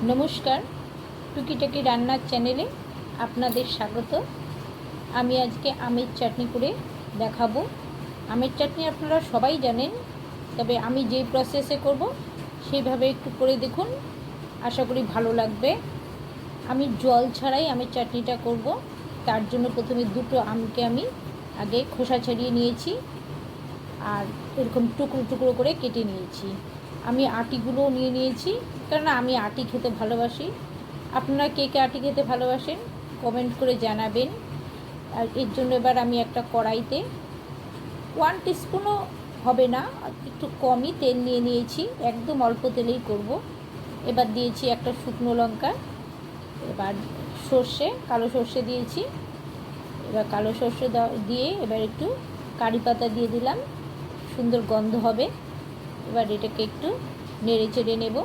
নমস্কার, টুকিটাকি রান্নার চ্যানেলে আপনাদের স্বাগত। আমি আজকে আমের চাটনি করে দেখাবো। আমের চাটনি আপনারা সবাই জানেন, তবে আমি যেই প্রসেসে করব সেইভাবে একটু করে দেখুন, আশা করি ভালো লাগবে। আমি জল ছাড়াই আমের চাটনিটা করব। তার জন্য প্রথমে দুটো আমকে আমি আগে খোসা ছাড়িয়ে নিয়েছি আর এরকম টুকরো টুকরো করে কেটে নিয়েছি। আমি আটিগুলোও নিয়ে নিয়েছি, কারণ আমি আটি খেতে ভালোবাসি। আপনারা কে কে আটি খেতে ভালোবাসেন কমেন্ট করে জানাবেন। আর এর জন্য এবার আমি একটা কড়াইতে 1 টিস্পুনও হবে না, একটু কমই তেল নিয়ে নিয়েছি, একদম অল্প তেলেই করব। এবার দিয়েছি একটা শুকনো লঙ্কা, এবার সর্ষে, কালো সর্ষে দিয়েছি। এবার কালো সর্ষে দিয়ে এবার একটু কারি পাতা দিয়ে দিলাম, সুন্দর গন্ধ হবে। এবার এটাকে একটু নেড়ে চেড়ে নেব।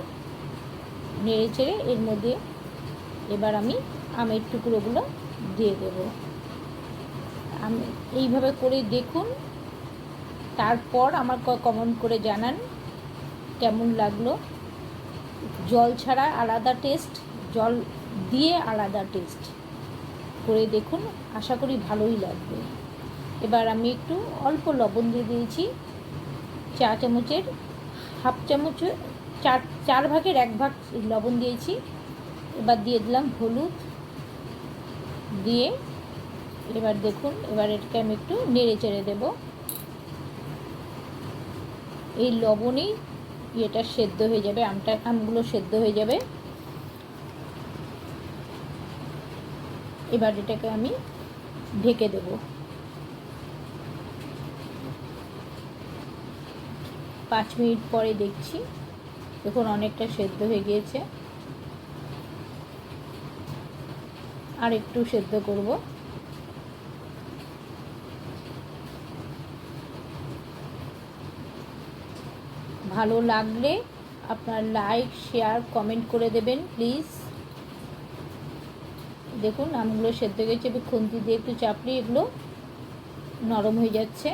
নেড়ে চেড়ে এর মধ্যে এবার আমি আমের টুকরোগুলো দিয়ে দেব। আমি এইভাবে করে দেখুন, তারপর আমার কমেন্ট করে জানান কেমন লাগলো। জল ছাড়া আলাদা টেস্ট, জল দিয়ে আলাদা টেস্ট, করে দেখুন, আশা করি ভালোই লাগবে। এবার আমি একটু অল্প লবণ দিয়ে দিয়েছি, চা চামচের হাফ চামচ, চার ভাগের 1 ভাগ লবণ দিয়েছি। এবার দিয়ে দিলাম হলুদ দিয়ে, এবার দেখুন, এবার এটাকে আমি একটু নেড়ে চেড়ে দেব। এই লবণেই এটা সেদ্ধ হয়ে যাবে, আমগুলো সেদ্ধ হয়ে যাবে। এবার এটাকে আমি ঢেকে দেব। 5 মিনিট পরে দেখছি, দেখুন অনেকটা সেদ্ধ হয়ে গিয়েছে। আর একটু সেদ্ধ করব। ভালো লাগলে আপনার লাইক, শেয়ার, কমেন্ট করে দেবেন প্লিজ। দেখুন আমগুলো সেদ্ধ হয়ে গেছে, এবার খুন্তি দিয়ে একটু চাপড়ি এগুলো নরম হয়ে যাচ্ছে।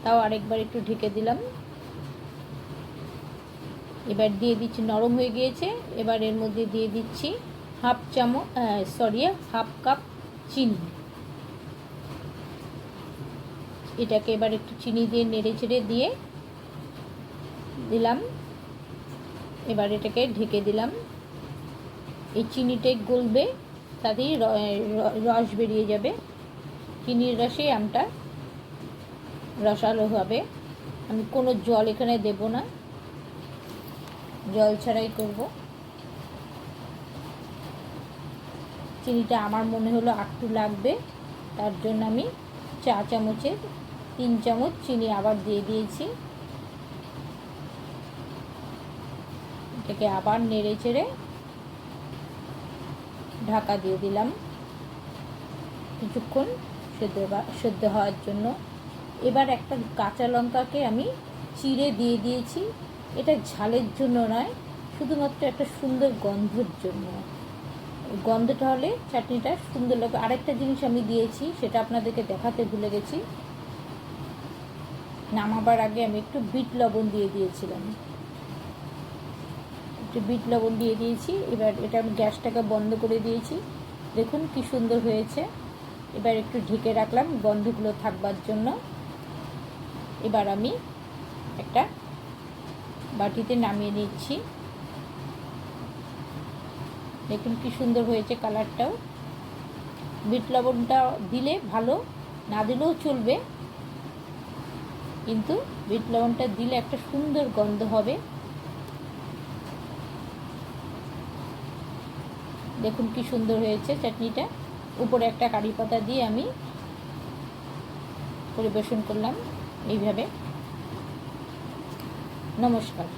তাও আরেকবার একটু ঢেকে দিলাম। এবার দিয়ে দিচ্ছি, নরম হয়ে গিয়েছে। এবার এর মধ্যে দিয়ে দিচ্ছি হাফ কাপ চিনি। এটাকে এবার একটু চিনি দিয়ে নেড়ে চেড়ে দিয়ে দিলাম। এবার এটাকে ঢেকে দিলাম। এই চিনিটাই গলবে, তাতেই রস বেরিয়ে যাবে। চিনির রসে আমটা রসালো হবে। আমি কোনো জল এখানে দেব না, জল ছাড়াই করব। চিনিটা আমার মনে হলো একটু লাগবে, তার জন্য আমি চা চামচের 3 চামচ চিনি আবার দিয়ে দিয়েছি। এটাকে আবার নেড়ে চেড়ে ঢাকা দিয়ে দিলাম কিছুক্ষণ সেদ্ধ হওয়ার জন্য। এবার একটা কাঁচা লঙ্কাকে আমি চিড়ে দিয়ে দিয়েছি। এটা ঝালের জন্য নয়, শুধুমাত্র একটা সুন্দর গন্ধের জন্য। গন্ধটা হলে চাটনিটা সুন্দর লাগবে। আরেকটা জিনিস আমি দিয়েছি, সেটা আপনাদেরকে দেখাতে ভুলে গেছি। নামাবার আগে আমি একটু বিট লবণ দিয়ে দিয়েছিলাম, একটু বিট লবণ দিয়ে দিয়েছি। এবার এটা আমি গ্যাসটাকে বন্ধ করে দিয়েছি। দেখুন কি সুন্দর হয়েছে। এবার একটু ঢেকে রাখলাম গন্ধগুলো থাকবার জন্য। এবার আমি একটা বাটিতে নামিয়ে নিচ্ছি। দেখুন কি সুন্দর হয়েছে কালারটাও। বিট লবণটা দিলে ভালো, না দিলেও চলবে, কিন্তু বিট লবণটা দিলে একটা সুন্দর গন্ধ হবে। দেখুন কি সুন্দর হয়েছে চাটনিটা। উপরে একটা কারি পাতা দিয়ে আমি পরিবেশন করলাম এইভাবে। নমস্কার।